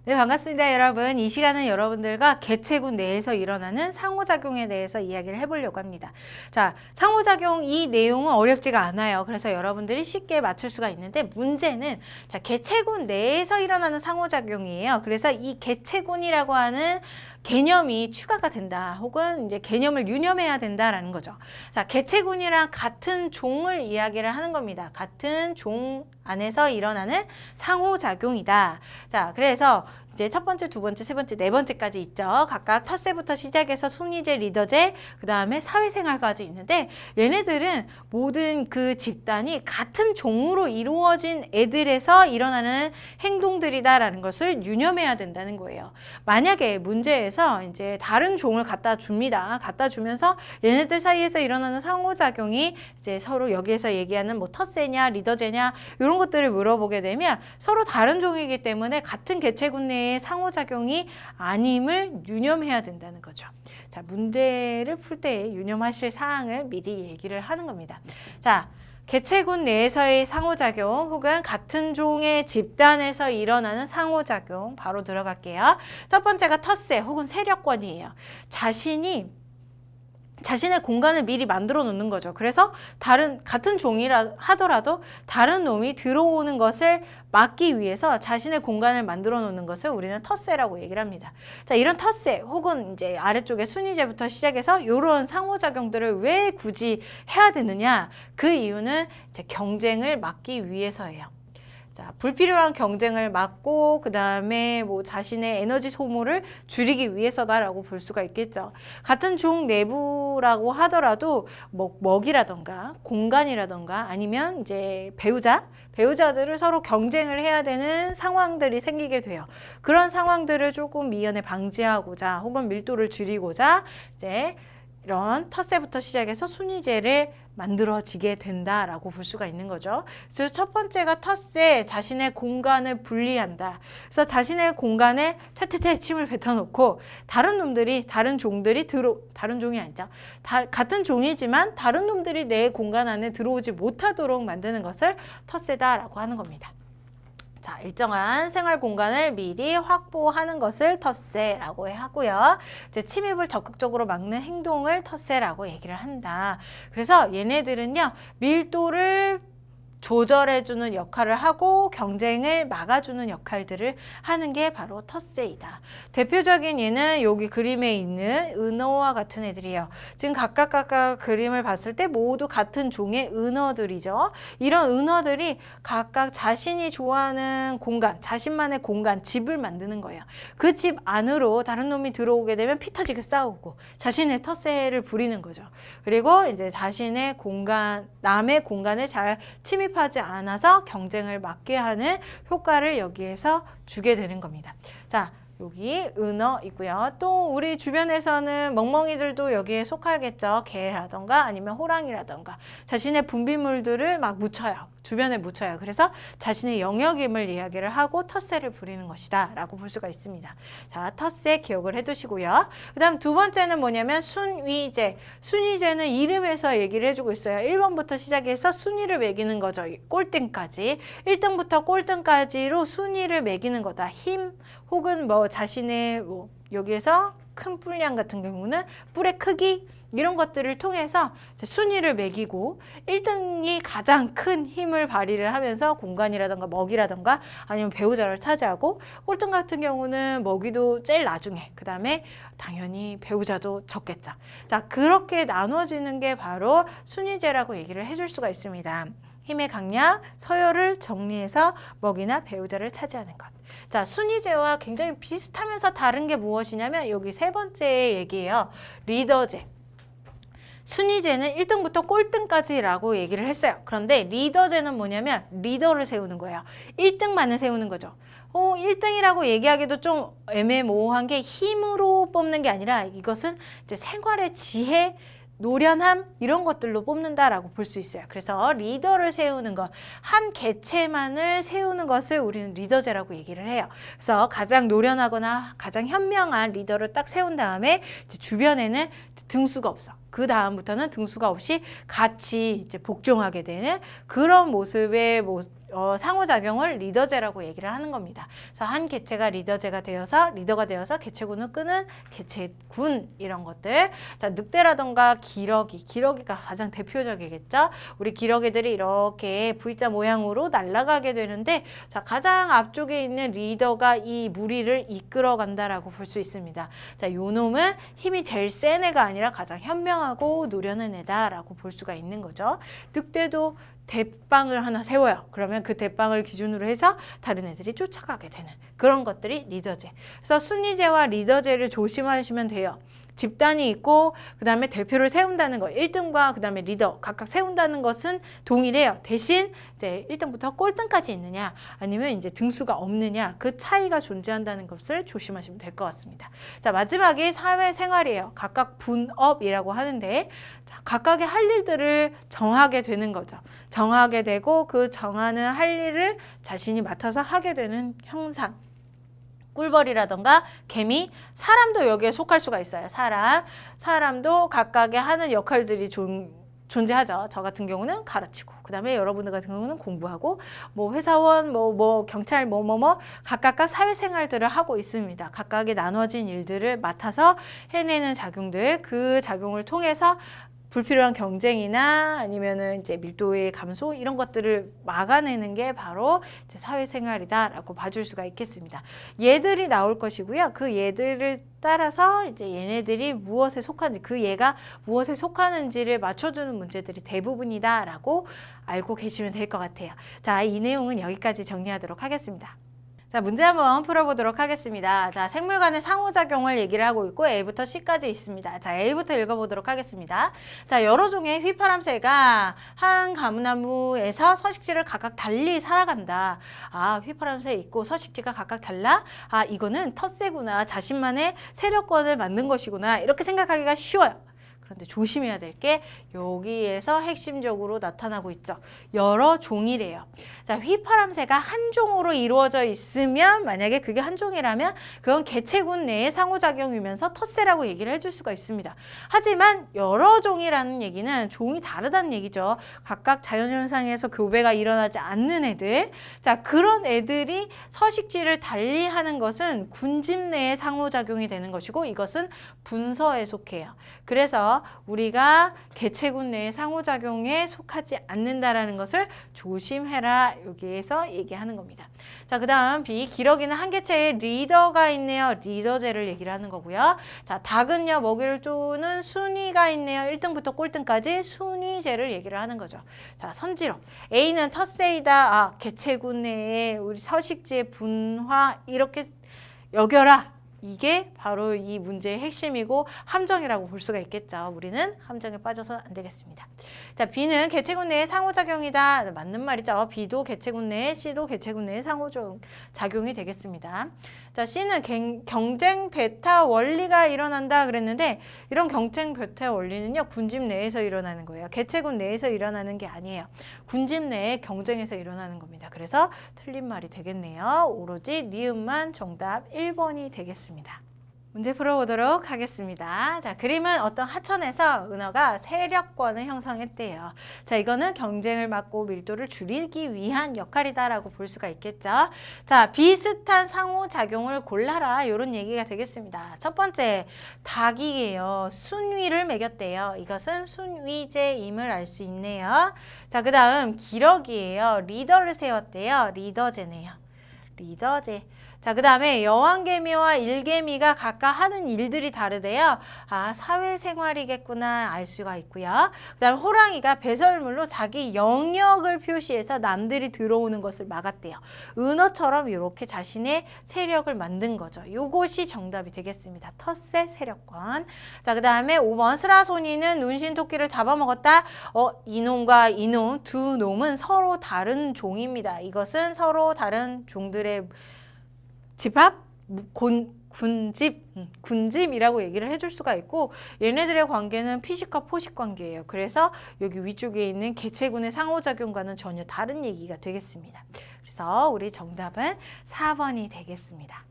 네, 반갑습니다, 여러분. 이 시간은 여러분들과 개체군 내에서 일어나는 상호작용에 대해서 이야기를 해보려고 합니다. 자, 상호작용 이 내용은 어렵지가 않아요. 그래서 여러분들이 쉽게 맞출 수가 있는데 문제는 자, 개체군 내에서 일어나는 상호작용이에요. 그래서 이 개체군이라고 하는 개념이 추가가 된다. 혹은 이제 개념을 유념해야 된다라는 거죠. 자, 개체군이랑 같은 종을 이야기를 하는 겁니다. 같은 종 안에서 일어나는 상호작용이다. 자, 그래서 이제 첫 번째, 두 번째, 세 번째, 네 번째까지 있죠. 각각 텃세부터 시작해서 순위제, 리더제, 그 다음에 사회생활까지 있는데 얘네들은 모든 그 집단이 같은 종으로 이루어진 애들에서 일어나는 행동들이다라는 것을 유념해야 된다는 거예요. 만약에 문제에서 이제 다른 종을 갖다 줍니다. 갖다 주면서 얘네들 사이에서 일어나는 상호작용이 이제 서로 여기에서 얘기하는 뭐 텃세냐, 리더제냐 이런 것들을 물어보게 되면 서로 다른 종이기 때문에 같은 개체군 내에 상호작용이 아님을 유념해야 된다는 거죠. 자, 문제를 풀 때 유념하실 사항을 미리 얘기를 하는 겁니다. 자, 개체군 내에서의 상호작용 혹은 같은 종의 집단에서 일어나는 상호작용 바로 들어갈게요. 첫 번째가 텃세 혹은 세력권이에요. 자신의 공간을 미리 만들어 놓는 거죠. 그래서 같은 종이라 하더라도 다른 놈이 들어오는 것을 막기 위해서 자신의 공간을 만들어 놓는 것을 우리는 텃세라고 얘기를 합니다. 자, 이런 텃세 혹은 이제 아래쪽에 순위제부터 시작해서 이런 상호작용들을 왜 굳이 해야 되느냐? 그 이유는 이제 경쟁을 막기 위해서예요. 자, 불필요한 경쟁을 막고 그 다음에 뭐 자신의 에너지 소모를 줄이기 위해서다라고 볼 수가 있겠죠. 같은 종 내부라고 하더라도 뭐 먹이라던가 공간이라던가 아니면 이제 배우자들을 서로 경쟁을 해야 되는 상황들이 생기게 돼요. 그런 상황들을 조금 미연에 방지하고자 혹은 밀도를 줄이고자 이제 이런 텃세부터 시작해서 순위제를 만들어지게 된다라고 볼 수가 있는 거죠. 그래서 첫 번째가 텃세, 자신의 공간을 분리한다. 그래서 자신의 공간에 퇴퇴퇴 침을 뱉어놓고 다른 종들이 다른 종이 아니죠. 같은 종이지만 다른 놈들이 내 공간 안에 들어오지 못하도록 만드는 것을 텃세다라고 하는 겁니다. 자, 일정한 생활 공간을 미리 확보하는 것을 텃세라고 하고요. 이제 침입을 적극적으로 막는 행동을 텃세라고 얘기를 한다. 그래서 얘네들은요, 밀도를 조절해주는 역할을 하고 경쟁을 막아주는 역할들을 하는 게 바로 텃세이다. 대표적인 예는 여기 그림에 있는 은어와 같은 애들이에요. 지금 각각 그림을 봤을 때 모두 같은 종의 은어들이죠. 이런 은어들이 각각 자신이 좋아하는 공간, 자신만의 공간, 집을 만드는 거예요. 그 집 안으로 다른 놈이 들어오게 되면 피 터지게 싸우고 자신의 텃세를 부리는 거죠. 그리고 이제 자신의 공간, 남의 공간에 잘 침입하지 않아서 경쟁을 막게 하는 효과를 여기에서 주게 되는 겁니다. 자, 여기 은어 있고요. 또 우리 주변에서는 멍멍이들도 여기에 속하겠죠. 개라던가 아니면 호랑이라던가 자신의 분비물들을 막 묻혀요. 주변에 묻혀요. 그래서 자신의 영역임을 이야기를 하고 텃세를 부리는 것이다 라고 볼 수가 있습니다. 자, 텃세 기억을 해두시고요. 그 다음 두 번째는 뭐냐면 순위제. 순위제는 이름에서 얘기를 해주고 있어요. 1번부터 시작해서 순위를 매기는 거죠. 꼴등까지. 1등부터 꼴등까지로 순위를 매기는 거다. 힘 혹은 뭐 자신의 뭐 여기에서 큰 뿔량 같은 경우는 뿔의 크기 이런 것들을 통해서 순위를 매기고 1등이 가장 큰 힘을 발휘를 하면서 공간이라던가 먹이라던가 아니면 배우자를 차지하고 꼴등 같은 경우는 먹이도 제일 나중에 그 다음에 당연히 배우자도 적겠죠. 자, 그렇게 나눠지는 게 바로 순위제라고 얘기를 해줄 수가 있습니다. 힘의 강약, 서열을 정리해서 먹이나 배우자를 차지하는 것. 자, 순위제와 굉장히 비슷하면서 다른 게 무엇이냐면 여기 세 번째 얘기예요. 리더제. 순위제는 1등부터 꼴등까지라고 얘기를 했어요. 그런데 리더제는 뭐냐면 리더를 세우는 거예요. 1등만을 세우는 거죠. 1등이라고 얘기하기도 좀 애매모호한 게 힘으로 뽑는 게 아니라 이것은 이제 생활의 지혜, 노련함 이런 것들로 뽑는다라고 볼 수 있어요. 그래서 리더를 세우는 것, 한 개체만을 세우는 것을 우리는 리더제라고 얘기를 해요. 그래서 가장 노련하거나 가장 현명한 리더를 딱 세운 다음에 이제 주변에는 등수가 없어. 그 다음부터는 등수가 없이 같이 이제 복종하게 되는 그런 모습의 상호작용을 리더제라고 얘기를 하는 겁니다. 그래서 한 개체가 리더가 되어서 개체군을 끄는 개체군 이런 것들. 자, 늑대라던가 기러기가 가장 대표적이겠죠. 우리 기러기들이 이렇게 V자 모양으로 날아가게 되는데 자, 가장 앞쪽에 있는 리더가 이 무리를 이끌어 간다라고 볼 수 있습니다. 자, 요 놈은 힘이 제일 센 애가 아니라 가장 현명하고 노련한 애다라고 볼 수가 있는 거죠. 늑대도 대빵을 하나 세워요. 그러면 그 대빵을 기준으로 해서 다른 애들이 쫓아가게 되는 그런 것들이 리더제. 그래서 순위제와 리더제를 조심하시면 돼요. 집단이 있고 그 다음에 대표를 세운다는 거 1등과 그 다음에 리더 각각 세운다는 것은 동일해요. 대신 이제 1등부터 꼴등까지 있느냐 아니면 이제 등수가 없느냐 그 차이가 존재한다는 것을 조심하시면 될 것 같습니다. 자, 마지막이 사회생활이에요. 각각 분업이라고 하는데 자, 각각의 할 일들을 정하게 되는 거죠. 정하게 되고 그 정하는 할 일을 자신이 맡아서 하게 되는 형상. 꿀벌이라던가 개미, 사람도 여기에 속할 수가 있어요. 사람도 각각의 하는 역할들이 존재하죠. 저 같은 경우는 가르치고, 그 다음에 여러분들 같은 경우는 공부하고, 뭐 회사원, 경찰, 각각의 사회생활들을 하고 있습니다. 각각의 나눠진 일들을 맡아서 해내는 작용들, 그 작용을 통해서 불필요한 경쟁이나 아니면은 이제 밀도의 감소 이런 것들을 막아내는 게 바로 이제 사회생활이다라고 봐줄 수가 있겠습니다. 얘들이 나올 것이고요. 그 얘들을 따라서 이제 얘네들이 무엇에 속하는지, 그 얘가 무엇에 속하는지를 맞춰주는 문제들이 대부분이다라고 알고 계시면 될 것 같아요. 자, 이 내용은 여기까지 정리하도록 하겠습니다. 자, 문제 한번 풀어보도록 하겠습니다. 자, 생물 간의 상호작용을 얘기를 하고 있고 A부터 C까지 있습니다. 자, A부터 읽어보도록 하겠습니다. 자, 여러 종의 휘파람새가 한 가무나무에서 서식지를 각각 달리 살아간다. 아, 휘파람새 있고 서식지가 각각 달라? 아, 이거는 텃새구나. 자신만의 세력권을 만든 것이구나. 이렇게 생각하기가 쉬워요. 그런데 조심해야 될 게 여기에서 핵심적으로 나타나고 있죠. 여러 종이래요. 자, 휘파람새가 한 종으로 이루어져 있으면 만약에 그게 한 종이라면 그건 개체군 내의 상호작용이면서 텃새라고 얘기를 해줄 수가 있습니다. 하지만 여러 종이라는 얘기는 종이 다르다는 얘기죠. 각각 자연현상에서 교배가 일어나지 않는 애들. 자, 그런 애들이 서식지를 달리하는 것은 군집 내의 상호작용이 되는 것이고 이것은 분서에 속해요. 그래서 우리가 개체군 내의 상호작용에 속하지 않는다라는 것을 조심해라 여기에서 얘기하는 겁니다. 자, 그 다음 B, 기러기는 한 개체의 리더가 있네요. 리더제를 얘기를 하는 거고요. 자, 닭은요 먹이를 쪼는 순위가 있네요. 1등부터 꼴등까지 순위제를 얘기를 하는 거죠. 자, 선지로 A는 텃새이다. 아, 개체군 내에 우리 서식지의 분화 이렇게 여겨라. 이게 바로 이 문제의 핵심이고 함정이라고 볼 수가 있겠죠. 우리는 함정에 빠져서 안 되겠습니다. 자, B는 개체군 내의 상호작용이다. 맞는 말이죠. B도 개체군 내에, C도 개체군 내의 상호작용이 되겠습니다. 자, C는 경쟁 배타 원리가 일어난다 그랬는데 이런 경쟁 배타 원리는요. 군집 내에서 일어나는 거예요. 개체군 내에서 일어나는 게 아니에요. 군집 내에 경쟁에서 일어나는 겁니다. 그래서 틀린 말이 되겠네요. 오로지 니은만 정답 1번이 되겠습니다. 문제 풀어보도록 하겠습니다. 자, 그림은 어떤 하천에서 은어가 세력권을 형성했대요. 자, 이거는 경쟁을 막고 밀도를 줄이기 위한 역할이다라고 볼 수가 있겠죠. 자, 비슷한 상호작용을 골라라 이런 얘기가 되겠습니다. 첫 번째, 닭이에요. 순위를 매겼대요. 이것은 순위제임을 알 수 있네요. 자, 그 다음 기러기예요. 리더를 세웠대요. 리더제네요. 리더제. 자, 그 다음에 여왕개미와 일개미가 각각 하는 일들이 다르대요. 아, 사회생활이겠구나 알 수가 있고요. 그 다음에 호랑이가 배설물로 자기 영역을 표시해서 남들이 들어오는 것을 막았대요. 은어처럼 이렇게 자신의 세력을 만든 거죠. 요것이 정답이 되겠습니다. 텃새 세력권. 자, 그 다음에 5번 스라소니는 눈신토끼를 잡아먹었다. 이놈과 이놈 두 놈은 서로 다른 종입니다. 이것은 서로 다른 종들의 집합, 군집이라고 얘기를 해줄 수가 있고 얘네들의 관계는 피식과 포식 관계예요. 그래서 여기 위쪽에 있는 개체군의 상호작용과는 전혀 다른 얘기가 되겠습니다. 그래서 우리 정답은 4번이 되겠습니다.